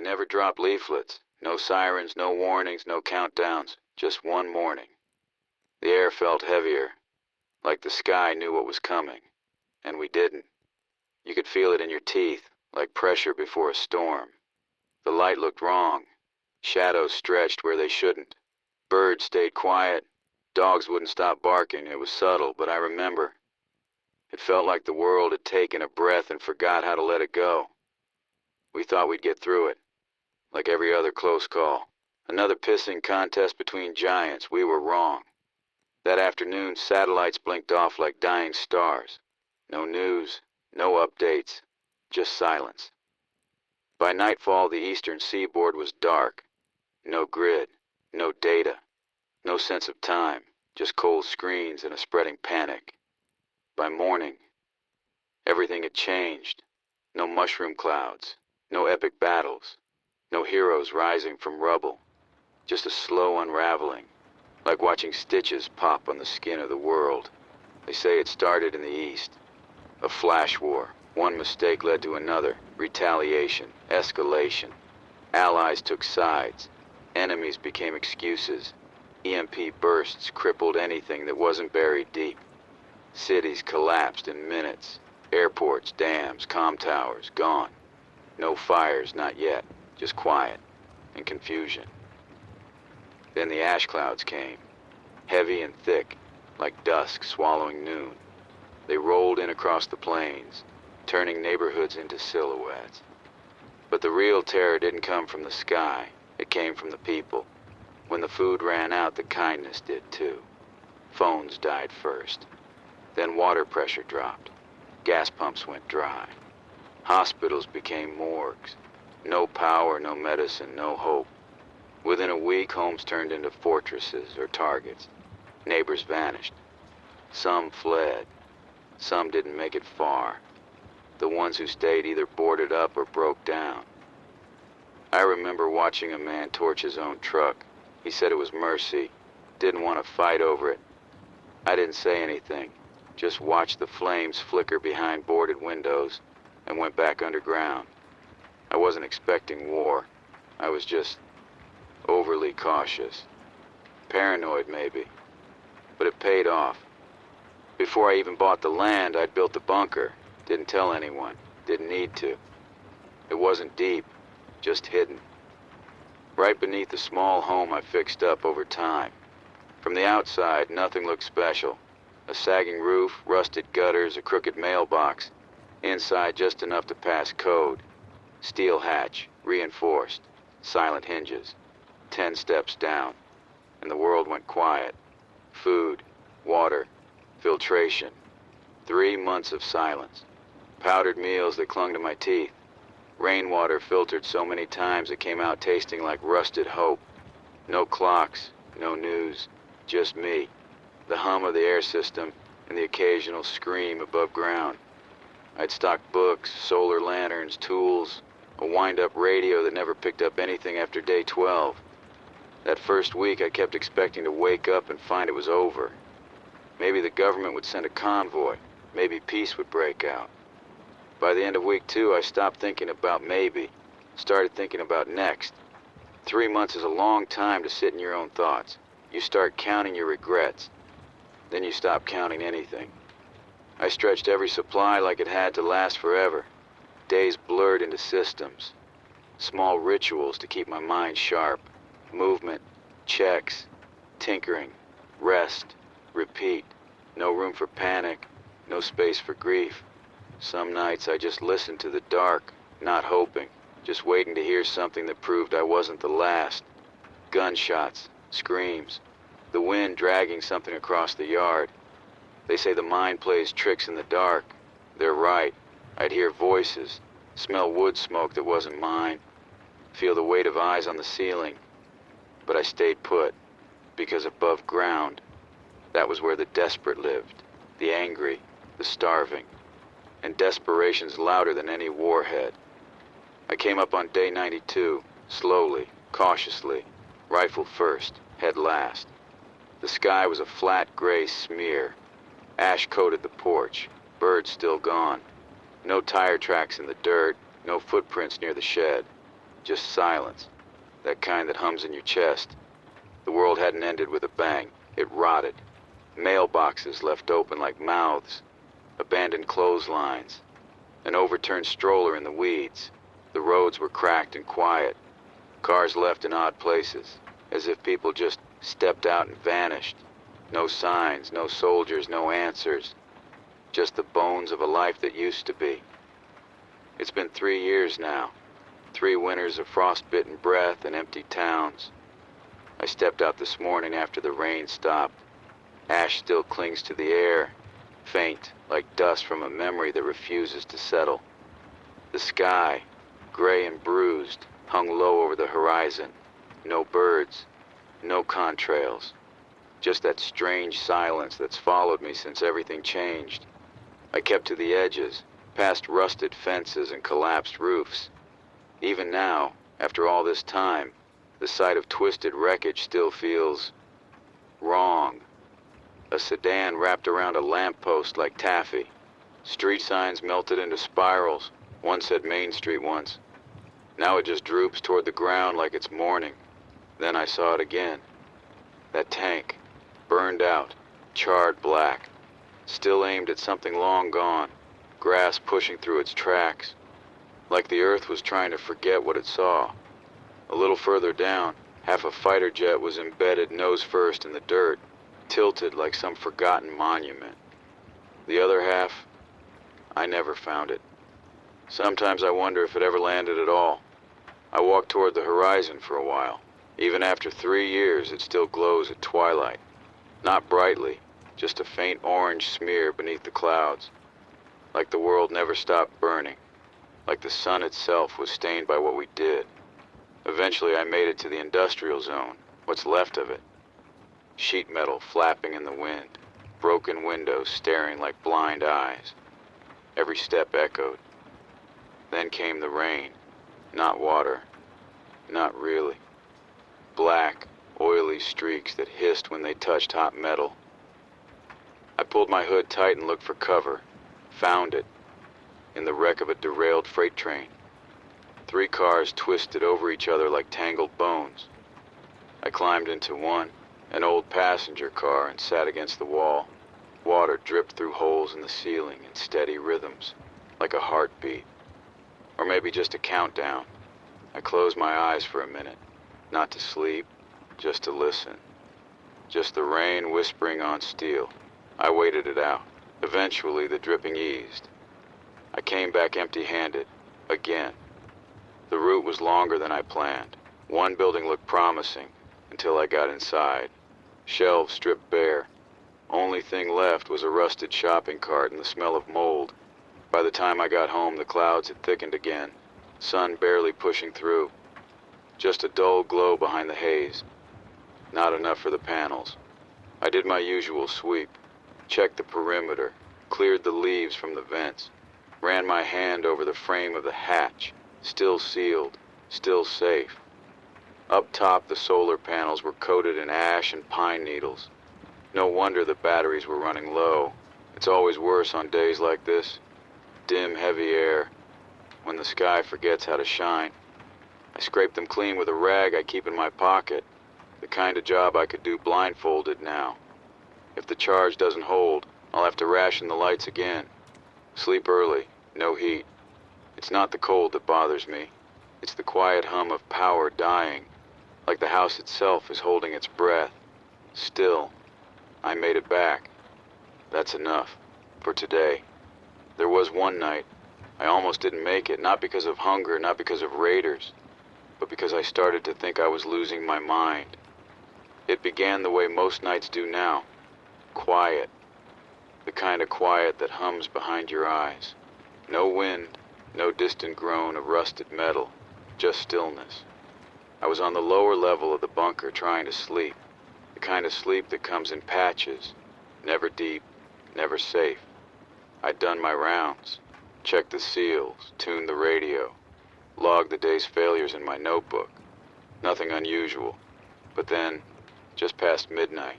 They never dropped leaflets. No sirens, no warnings, no countdowns. Just one morning. The air felt heavier, like the sky knew what was coming. And we didn't. You could feel it in your teeth, like pressure before a storm. The light looked wrong. Shadows stretched where they shouldn't. Birds stayed quiet. Dogs wouldn't stop barking. It was subtle, but I remember. It felt like the world had taken a breath and forgot how to let it go. We thought we'd get through it, like every other close call. Another pissing contest between giants. We were wrong. That afternoon, satellites blinked off like dying stars. No news, no updates, just silence. By nightfall, the eastern seaboard was dark. No grid, no data, no sense of time, just cold screens and a spreading panic. By morning, everything had changed. No mushroom clouds, no epic battles, no heroes rising from rubble. Just a slow unraveling, like watching stitches pop on the skin of the world. They say it started in the east. A flash war. One mistake led to another. Retaliation, escalation. Allies took sides. Enemies became excuses. EMP bursts crippled anything that wasn't buried deep. Cities collapsed in minutes. Airports, dams, comm towers, gone. No fires, not yet. Just quiet and confusion. Then the ash clouds came, heavy and thick, like dusk swallowing noon. They rolled in across the plains, turning neighborhoods into silhouettes. But the real terror didn't come from the sky. It came from the people. When the food ran out, the kindness did too. Phones died first. Then water pressure dropped. Gas pumps went dry. Hospitals became morgues. No power, no medicine, no hope. Within a week, homes turned into fortresses or targets. Neighbors vanished. Some fled. Some didn't make it far. The ones who stayed either boarded up or broke down. I remember watching a man torch his own truck. He said it was mercy. Didn't want to fight over it. I didn't say anything. Just watched the flames flicker behind boarded windows and went back underground. I wasn't expecting war. I was just overly cautious. Paranoid, maybe. But it paid off. Before I even bought the land, I'd built the bunker. Didn't tell anyone. Didn't need to. It wasn't deep, just hidden. Right beneath the small home I fixed up over time. From the outside, nothing looked special. A sagging roof, rusted gutters, a crooked mailbox. Inside, just enough to pass code. Steel hatch, reinforced. Silent hinges. 10 steps down. And the world went quiet. Food, water, filtration. 3 months of silence. Powdered meals that clung to my teeth. Rainwater filtered so many times it came out tasting like rusted hope. No clocks, no news, just me. The hum of the air system and the occasional scream above ground. I'd stocked books, solar lanterns, tools, a wind-up radio that never picked up anything after day 12. That first week I kept expecting to wake up and find it was over. Maybe the government would send a convoy. Maybe peace would break out. By the end of week 2, I stopped thinking about maybe. Started thinking about next. 3 months is a long time to sit in your own thoughts. You start counting your regrets. Then you stop counting anything. I stretched every supply like it had to last forever. Days blurred into systems. Small rituals to keep my mind sharp. Movement, checks, tinkering, rest, repeat. No room for panic, no space for grief. Some nights I just listened to the dark, not hoping, just waiting to hear something that proved I wasn't the last. Gunshots, screams, the wind dragging something across the yard. They say the mind plays tricks in the dark. They're right. I'd hear voices, smell wood smoke that wasn't mine, feel the weight of eyes on the ceiling. But I stayed put, because above ground, that was where the desperate lived, the angry, the starving, and desperation's louder than any warhead. I came up on day 92, slowly, cautiously, rifle first, head last. The sky was a flat gray smear. Ash coated the porch, birds still gone. No tire tracks in the dirt, no footprints near the shed. Just silence. That kind that hums in your chest. The world hadn't ended with a bang. It rotted. Mailboxes left open like mouths. Abandoned clotheslines. An overturned stroller in the weeds. The roads were cracked and quiet. Cars left in odd places, as if people just stepped out and vanished. No signs, no soldiers, no answers. Just the bones of a life that used to be. It's been 3 years now. 3 winters of frost-bitten breath and empty towns. I stepped out this morning after the rain stopped. Ash still clings to the air, faint like dust from a memory that refuses to settle. The sky, gray and bruised, hung low over the horizon. No birds, no contrails. Just that strange silence that's followed me since everything changed. I kept to the edges, past rusted fences and collapsed roofs. Even now, after all this time, the sight of twisted wreckage still feels wrong. A sedan wrapped around a lamppost like taffy. Street signs melted into spirals. One said Main Street once. Now it just droops toward the ground like it's mourning. Then I saw it again. That tank, burned out, charred black, still aimed at something long gone, grass pushing through its tracks, like the earth was trying to forget what it saw. A little further down, half a fighter jet was embedded nose first in the dirt, tilted like some forgotten monument. The other half, I never found it. Sometimes I wonder if it ever landed at all. I walked toward the horizon for a while. Even after 3 years, it still glows at twilight. Not brightly, just a faint orange smear beneath the clouds. Like the world never stopped burning. Like the sun itself was stained by what we did. Eventually I made it to the industrial zone, what's left of it. Sheet metal flapping in the wind, broken windows staring like blind eyes. Every step echoed. Then came the rain. Not water. Not really. Black, oily streaks that hissed when they touched hot metal. I pulled my hood tight and looked for cover. Found it. In the wreck of a derailed freight train. 3 cars twisted over each other like tangled bones. I climbed into one, an old passenger car, and sat against the wall. Water dripped through holes in the ceiling in steady rhythms, like a heartbeat. Or maybe just a countdown. I closed my eyes for a minute, not to sleep, just to listen. Just the rain whispering on steel. I waited it out. Eventually the dripping eased. I came back empty-handed, again. The route was longer than I planned. One building looked promising, until I got inside. Shelves stripped bare. Only thing left was a rusted shopping cart and the smell of mold. By the time I got home, the clouds had thickened again, sun barely pushing through. Just a dull glow behind the haze. Not enough for the panels. I did my usual sweep, checked the perimeter, cleared the leaves from the vents, ran my hand over the frame of the hatch, still sealed, still safe. Up top, the solar panels were coated in ash and pine needles. No wonder the batteries were running low. It's always worse on days like this. Dim, heavy air, when the sky forgets how to shine. I scraped them clean with a rag I keep in my pocket, the kind of job I could do blindfolded now. If the charge doesn't hold, I'll have to ration the lights again. Sleep early, no heat. It's not the cold that bothers me. It's the quiet hum of power dying, like the house itself is holding its breath. Still, I made it back. That's enough, for today. There was one night, I almost didn't make it, not because of hunger, not because of raiders, but because I started to think I was losing my mind. It began the way most nights do now. Quiet. The kind of quiet that hums behind your eyes. No wind, no distant groan of rusted metal, just stillness. I was on the lower level of the bunker trying to sleep. The kind of sleep that comes in patches. Never deep, never safe. I'd done my rounds. Checked the seals, tuned the radio, logged the day's failures in my notebook. Nothing unusual. But then, just past midnight,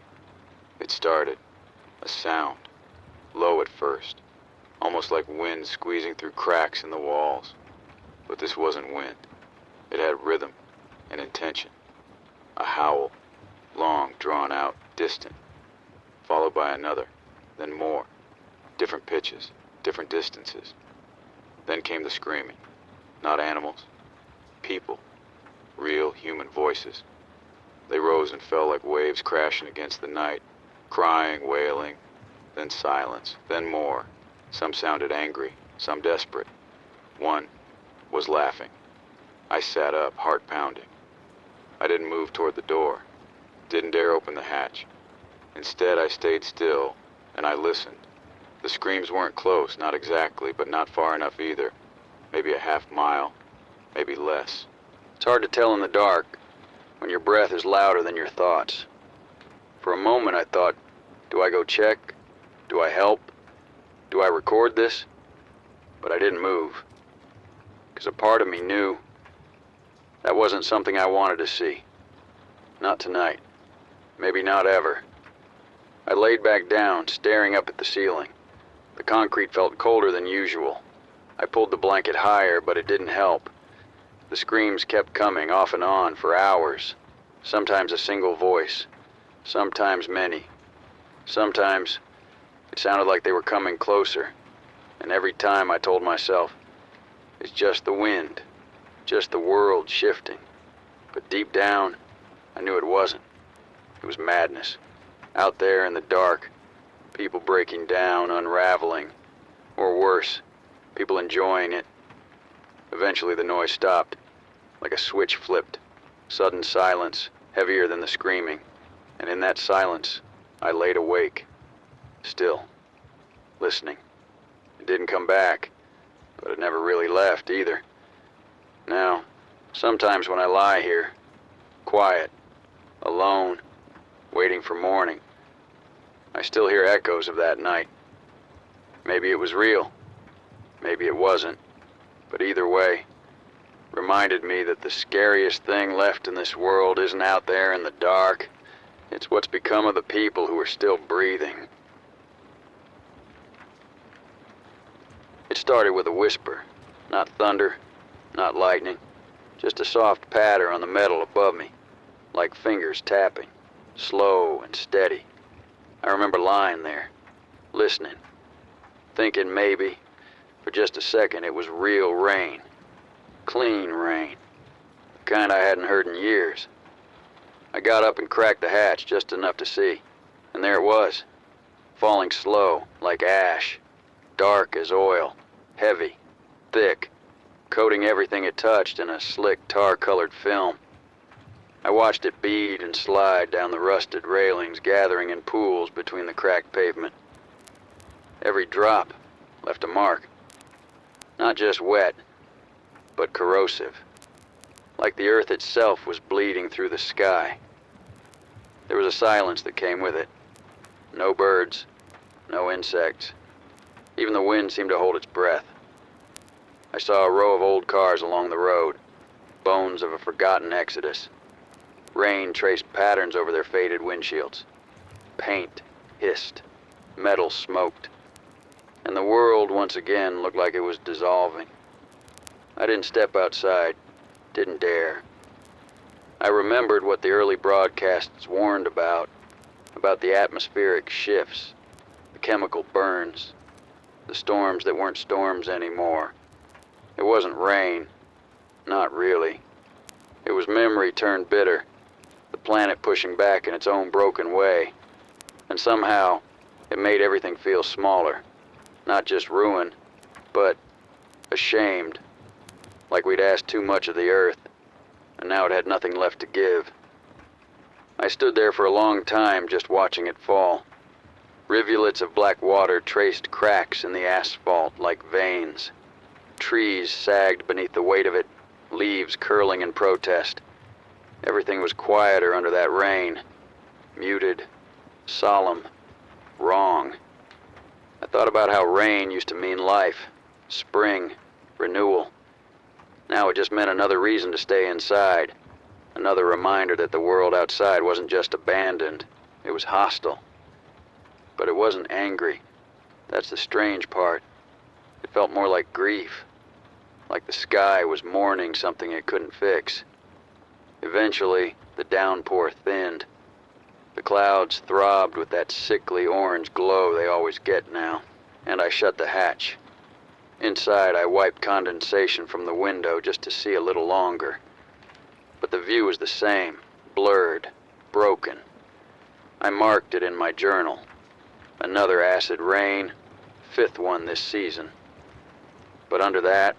it started. A sound. Low at first. Almost like wind squeezing through cracks in the walls. But this wasn't wind. It had rhythm, an intention. A howl, long, drawn out, distant, followed by another, then more. Different pitches, different distances. Then came the screaming. Not animals, people, real human voices. They rose and fell like waves crashing against the night, crying, wailing, then silence, then more. Some sounded angry, some desperate. One was laughing. I sat up, heart pounding. I didn't move toward the door, didn't dare open the hatch. Instead, I stayed still, and I listened. The screams weren't close, not exactly, but not far enough either. Maybe a half mile, maybe less. It's hard to tell in the dark when your breath is louder than your thoughts. For a moment I thought, do I go check? Do I help? Do I record this? But I didn't move, because a part of me knew that wasn't something I wanted to see. Not tonight. Maybe not ever. I laid back down, staring up at the ceiling. The concrete felt colder than usual. I pulled the blanket higher, but it didn't help. The screams kept coming off and on for hours. Sometimes a single voice. Sometimes many. Sometimes it sounded like they were coming closer. And every time I told myself, it's just the wind. Just the world shifting. But deep down, I knew it wasn't. It was madness. Out there in the dark, people breaking down, unraveling. Or worse, people enjoying it. Eventually the noise stopped, like a switch flipped. Sudden silence, heavier than the screaming. And in that silence, I laid awake. Still, listening. It didn't come back, but it never really left either. Now, sometimes when I lie here, quiet, alone, waiting for morning, I still hear echoes of that night. Maybe it was real, maybe it wasn't, but either way, reminded me that the scariest thing left in this world isn't out there in the dark. It's what's become of the people who are still breathing. It started with a whisper, not thunder, not lightning, just a soft patter on the metal above me, like fingers tapping, slow and steady. I remember lying there, listening, thinking maybe, for just a second, it was real rain. Clean rain. The kind I hadn't heard in years. I got up and cracked the hatch just enough to see, and there it was, falling slow, like ash, dark as oil, heavy, thick, coating everything it touched in a slick tar-colored film. I watched it bead and slide down the rusted railings, gathering in pools between the cracked pavement. Every drop left a mark. Not just wet, but corrosive. Like the earth itself was bleeding through the sky. There was a silence that came with it. No birds, no insects. Even the wind seemed to hold its breath. I saw a row of old cars along the road, bones of a forgotten exodus. Rain traced patterns over their faded windshields. Paint hissed, metal smoked, and the world once again looked like it was dissolving. I didn't step outside, didn't dare. I remembered what the early broadcasts warned about the atmospheric shifts, the chemical burns, the storms that weren't storms anymore. It wasn't rain, not really. It was memory turned bitter, the planet pushing back in its own broken way. And somehow, it made everything feel smaller. Not just ruin, but ashamed. Like we'd asked too much of the earth, and now it had nothing left to give. I stood there for a long time just watching it fall. Rivulets of black water traced cracks in the asphalt like veins. Trees sagged beneath the weight of it, leaves curling in protest. Everything was quieter under that rain. Muted, solemn, wrong. I thought about how rain used to mean life, spring, renewal. Now it just meant another reason to stay inside. Another reminder that the world outside wasn't just abandoned, it was hostile. But it wasn't angry. That's the strange part. It felt more like grief. Like the sky was mourning something it couldn't fix. Eventually, the downpour thinned. The clouds throbbed with that sickly orange glow they always get now, and I shut the hatch. Inside, I wiped condensation from the window just to see a little longer. But the view was the same, blurred, broken. I marked it in my journal. Another acid rain, 5th one this season. But under that,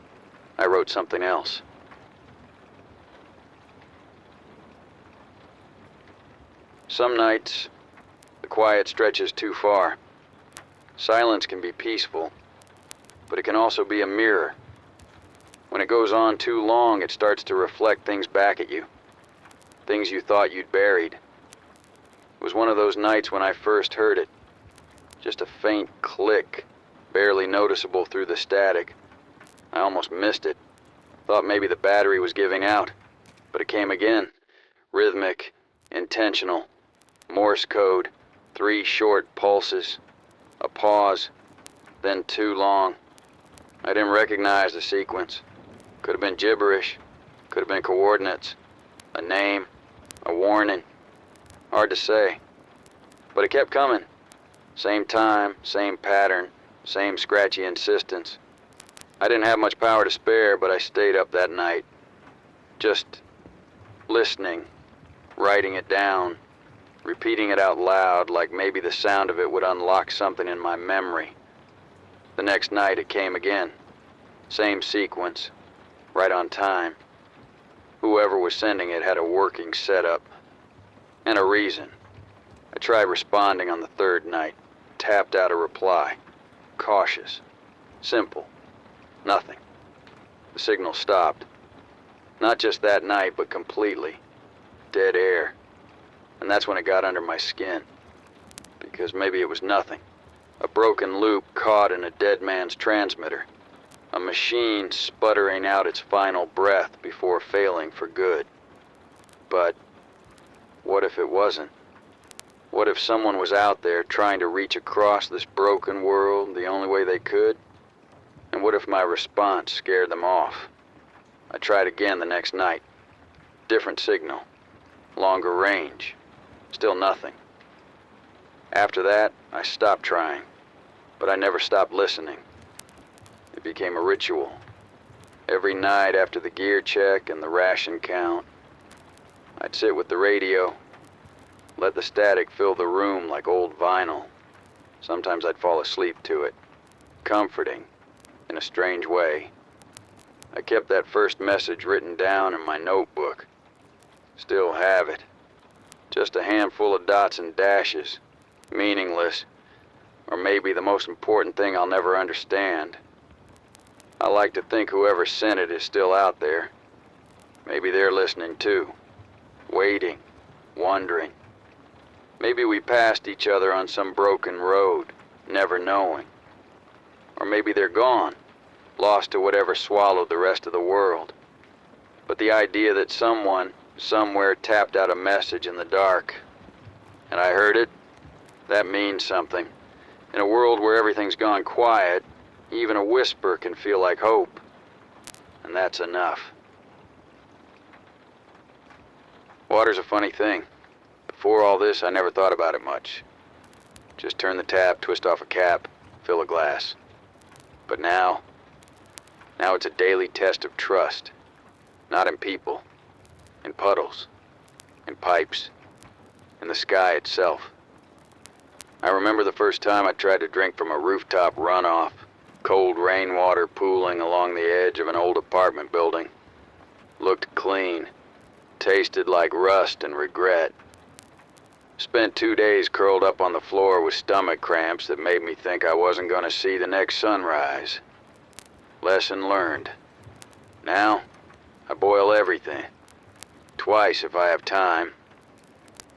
I wrote something else. Some nights, the quiet stretches too far. Silence can be peaceful, but it can also be a mirror. When it goes on too long, it starts to reflect things back at you. Things you thought you'd buried. It was one of those nights when I first heard it. Just a faint click, barely noticeable through the static. I almost missed it. Thought maybe the battery was giving out, but it came again. Rhythmic, intentional. Morse Code, 3 short pulses, a pause, then 2 long. I didn't recognize the sequence. Could have been gibberish, could have been coordinates, a name, a warning. Hard to say. But it kept coming. Same time, same pattern, same scratchy insistence. I didn't have much power to spare, but I stayed up that night. Just listening, writing it down, repeating it out loud like maybe the sound of it would unlock something in my memory. The next night it came again. Same sequence, right on time. Whoever was sending it had a working setup. And a reason. I tried responding on the 3rd night, tapped out a reply. Cautious. Simple. Nothing. The signal stopped. Not just that night, but completely. Dead air. And that's when it got under my skin. Because maybe it was nothing. A broken loop caught in a dead man's transmitter. A machine sputtering out its final breath before failing for good. But what if it wasn't? What if someone was out there trying to reach across this broken world the only way they could? And what if my response scared them off? I tried again the next night. Different signal. Longer range. Still nothing. After that, I stopped trying. But I never stopped listening. It became a ritual. Every night after the gear check and the ration count, I'd sit with the radio, let the static fill the room like old vinyl. Sometimes I'd fall asleep to it. Comforting, in a strange way. I kept that first message written down in my notebook. Still have it. Just a handful of dots and dashes. Meaningless. Or maybe the most important thing I'll never understand. I like to think whoever sent it is still out there. Maybe they're listening too. Waiting. Wondering. Maybe we passed each other on some broken road, never knowing. Or maybe they're gone, lost to whatever swallowed the rest of the world. But the idea that someone, somewhere tapped out a message in the dark, and I heard it, that means something. In a world where everything's gone quiet, even a whisper can feel like hope. And that's enough. Water's a funny thing. Before all this, I never thought about it much. Just turn the tap, twist off a cap, fill a glass. But now it's a daily test of trust. Not in people, in puddles, in pipes, in the sky itself. I remember the first time I tried to drink from a rooftop runoff, cold rainwater pooling along the edge of an old apartment building. Looked clean, tasted like rust and regret. Spent 2 days curled up on the floor with stomach cramps that made me think I wasn't going to see the next sunrise. Lesson learned. Now, I boil everything. Twice if I have time.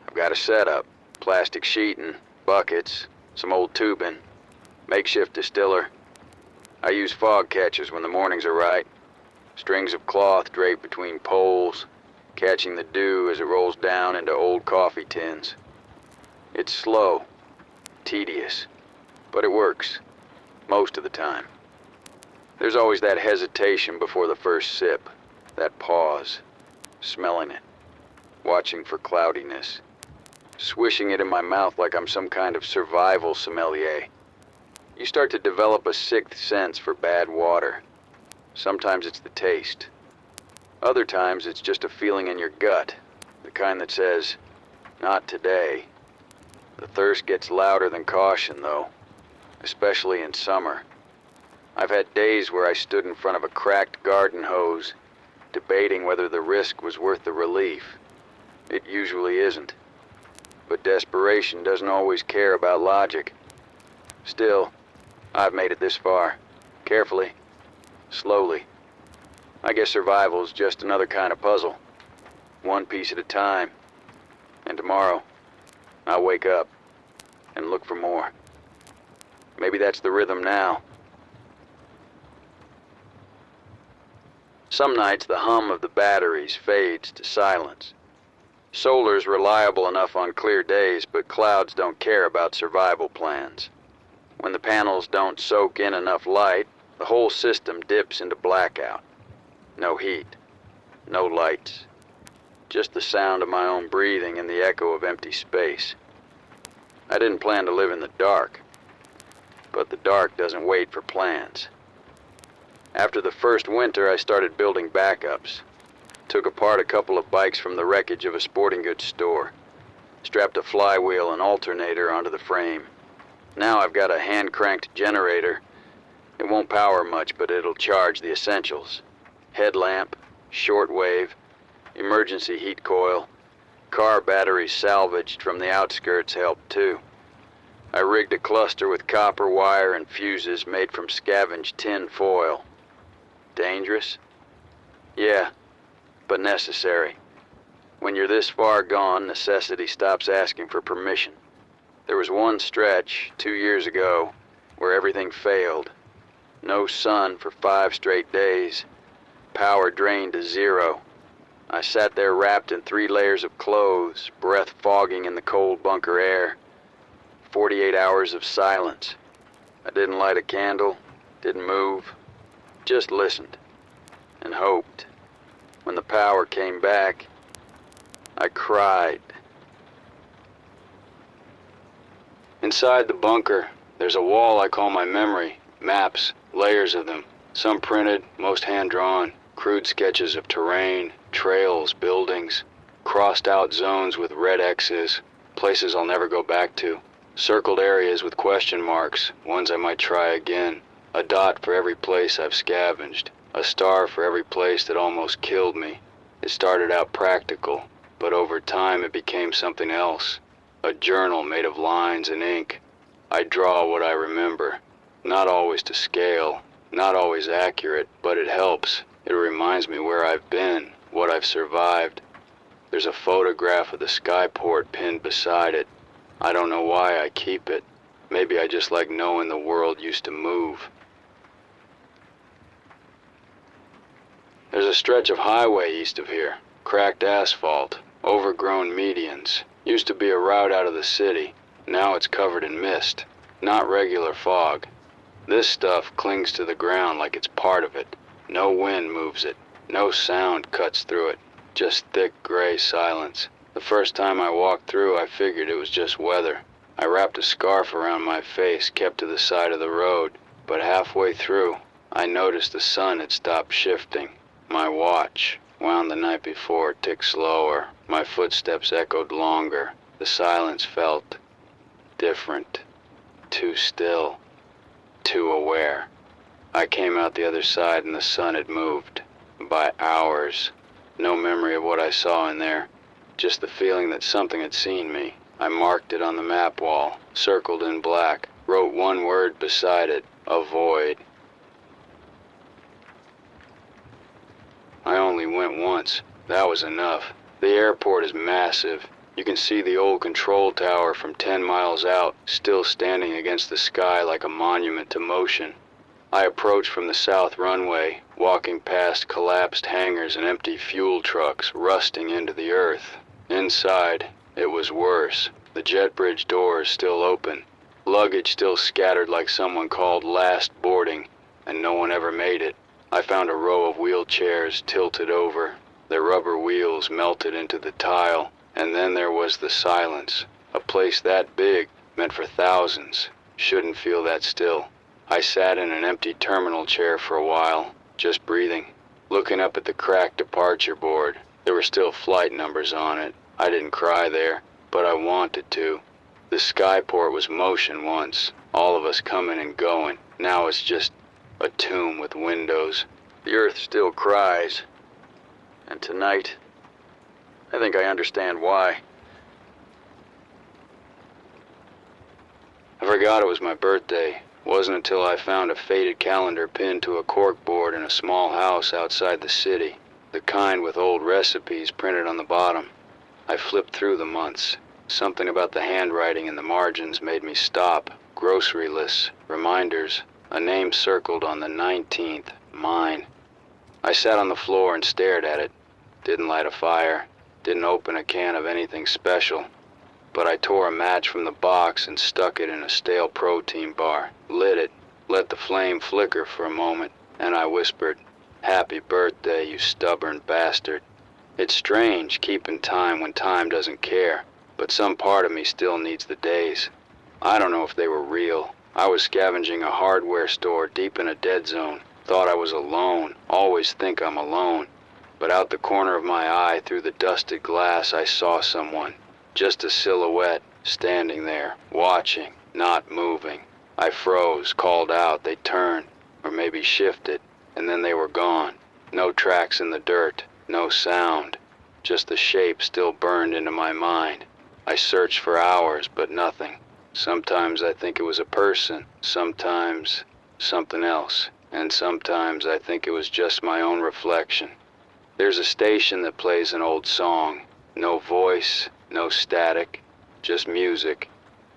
I've got a setup, plastic sheeting, buckets, some old tubing, makeshift distiller. I use fog catchers when the mornings are right. Strings of cloth draped between poles, catching the dew as it rolls down into old coffee tins. It's slow, tedious, but it works, most of the time. There's always that hesitation before the first sip, that pause, smelling it, watching for cloudiness, swishing it in my mouth like I'm some kind of survival sommelier. You start to develop a sixth sense for bad water. Sometimes it's the taste. Other times it's just a feeling in your gut, the kind that says, not today. The thirst gets louder than caution, though, especially in summer. I've had days where I stood in front of a cracked garden hose, debating whether the risk was worth the relief. It usually isn't. But desperation doesn't always care about logic. Still, I've made it this far. Carefully. Slowly. I guess survival's just another kind of puzzle. One piece at a time. And tomorrow, I'll wake up and look for more. Maybe that's the rhythm now. Some nights the hum of the batteries fades to silence. Solar's reliable enough on clear days, but clouds don't care about survival plans. When the panels don't soak in enough light, the whole system dips into blackout. No heat, no lights. Just the sound of my own breathing and the echo of empty space. I didn't plan to live in the dark, but the dark doesn't wait for plans. After the first winter, I started building backups. Took apart a couple of bikes from the wreckage of a sporting goods store. Strapped a flywheel and alternator onto the frame. Now I've got a hand-cranked generator. It won't power much, but it'll charge the essentials. Headlamp, shortwave, emergency heat coil. Car batteries salvaged from the outskirts help too. I rigged a cluster with copper wire and fuses made from scavenged tin foil. Dangerous? Yeah, but necessary. When you're this far gone, necessity stops asking for permission. There was one stretch, 2 years ago, where everything failed. No sun for 5 straight days. Power drained to zero. I sat there wrapped in 3 layers of clothes, breath fogging in the cold bunker air. 48 hours of silence. I didn't light a candle, didn't move, just listened and hoped. When the power came back, I cried. Inside the bunker, there's a wall I call my memory. Maps, layers of them. Some printed, most hand-drawn. Crude sketches of terrain, trails, buildings. Crossed out zones with red X's. Places I'll never go back to. Circled areas with question marks, ones I might try again. A dot for every place I've scavenged. A star for every place that almost killed me. It started out practical, but over time it became something else. A journal made of lines and ink. I draw what I remember. Not always to scale, not always accurate, but it helps. It reminds me where I've been, what I've survived. There's a photograph of the Skyport pinned beside it. I don't know why I keep it. Maybe I just like knowing the world used to move. There's a stretch of highway east of here. Cracked asphalt, overgrown medians. Used to be a route out of the city. Now it's covered in mist. Not regular fog. This stuff clings to the ground like it's part of it. No wind moves it. No sound cuts through it. Just thick gray silence. The first time I walked through, I figured it was just weather. I wrapped a scarf around my face, kept to the side of the road. But halfway through, I noticed the sun had stopped shifting. My watch, wound the night before, ticked slower. My footsteps echoed longer. The silence felt different. Too still. Too aware. I came out the other side and the sun had moved. By hours. No memory of what I saw in there. Just the feeling that something had seen me. I marked it on the map wall, circled in black, wrote one word beside it, avoid. I only went once. That was enough. The airport is massive. You can see the old control tower from 10 miles out, still standing against the sky like a monument to motion. I approached from the south runway, walking past collapsed hangars and empty fuel trucks rusting into the earth. Inside, it was worse. The jet bridge doors still open. Luggage still scattered like someone called last boarding, and no one ever made it. I found a row of wheelchairs tilted over. Their rubber wheels melted into the tile, and then there was the silence. A place that big, meant for thousands, shouldn't feel that still. I sat in an empty terminal chair for a while, just breathing, looking up at the cracked departure board. There were still flight numbers on it. I didn't cry there, but I wanted to. The Skyport was motion once, all of us coming and going. Now it's just a tomb with windows. The earth still cries. And tonight, I think I understand why. I forgot it was my birthday. It wasn't until I found a faded calendar pinned to a corkboard in a small house outside the city, the kind with old recipes printed on the bottom. I flipped through the months. Something about the handwriting in the margins made me stop. Grocery lists, reminders, a name circled on the 19th, mine. I sat on the floor and stared at it. Didn't light a fire, didn't open a can of anything special. But I tore a match from the box and stuck it in a stale protein bar, lit it, let the flame flicker for a moment, and I whispered, "Happy birthday, you stubborn bastard." It's strange keeping time when time doesn't care, but some part of me still needs the days. I don't know if they were real. I was scavenging a hardware store deep in a dead zone, thought I was alone, always think I'm alone. But out the corner of my eye, through the dusted glass, I saw someone. Just a silhouette, standing there, watching, not moving. I froze, called out, they turned, or maybe shifted, and then they were gone. No tracks in the dirt, no sound, just the shape still burned into my mind. I searched for hours, but nothing. Sometimes I think it was a person, sometimes something else, and sometimes I think it was just my own reflection. There's a station that plays an old song. No voice, no static, just music.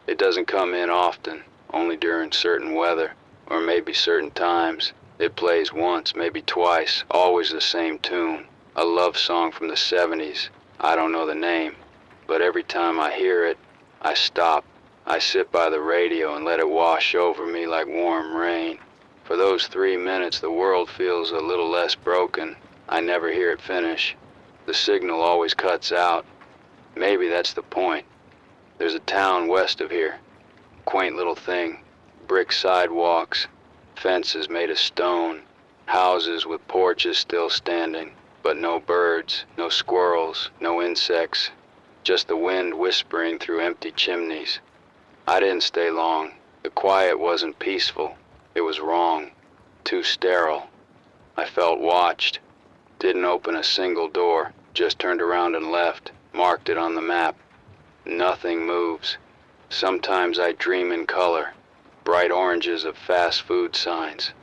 It doesn't come in often, only during certain weather, or maybe certain times. It plays once, maybe twice, always the same tune. A love song from the 70s. I don't know the name, but every time I hear it, I stop. I sit by the radio and let it wash over me like warm rain. For those 3 minutes, the world feels a little less broken. I never hear it finish. The signal always cuts out. Maybe that's the point. There's a town west of here. Quaint little thing. Brick sidewalks, fences made of stone, houses with porches still standing, but no birds, no squirrels, no insects, just the wind whispering through empty chimneys. I didn't stay long. The quiet wasn't peaceful. It was wrong. Too sterile. I felt watched. Didn't open a single door, just turned around and left, marked it on the map. Nothing moves. Sometimes I dream in color, bright oranges of fast food signs,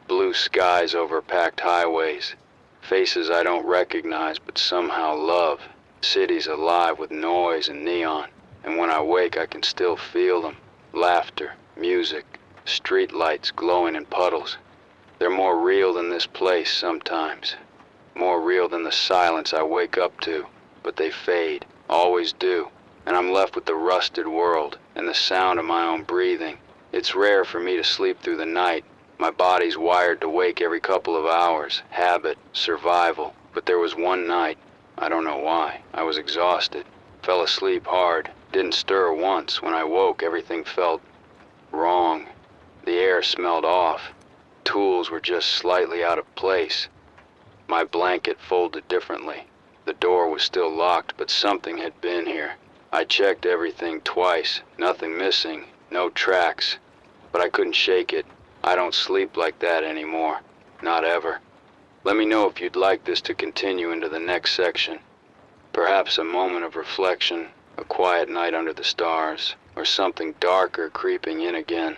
blue skies over packed highways, faces I don't recognize but somehow love, cities alive with noise and neon, and when I wake I can still feel them, laughter, music, street lights glowing in puddles. They're more real than this place sometimes. More real than the silence I wake up to, but they fade, always do, and I'm left with the rusted world and the sound of my own breathing. It's rare for me to sleep through the night. My body's wired to wake every couple of hours, habit, survival, but there was one night, I don't know why, I was exhausted, fell asleep hard, didn't stir once. When I woke, everything felt wrong. The air smelled off. Tools were just slightly out of place. My blanket folded differently. The door was still locked, but something had been here. I checked everything twice, nothing missing, no tracks, but I couldn't shake it. I don't sleep like that anymore, not ever. Let me know if you'd like this to continue into the next section. Perhaps a moment of reflection, a quiet night under the stars, or something darker creeping in again.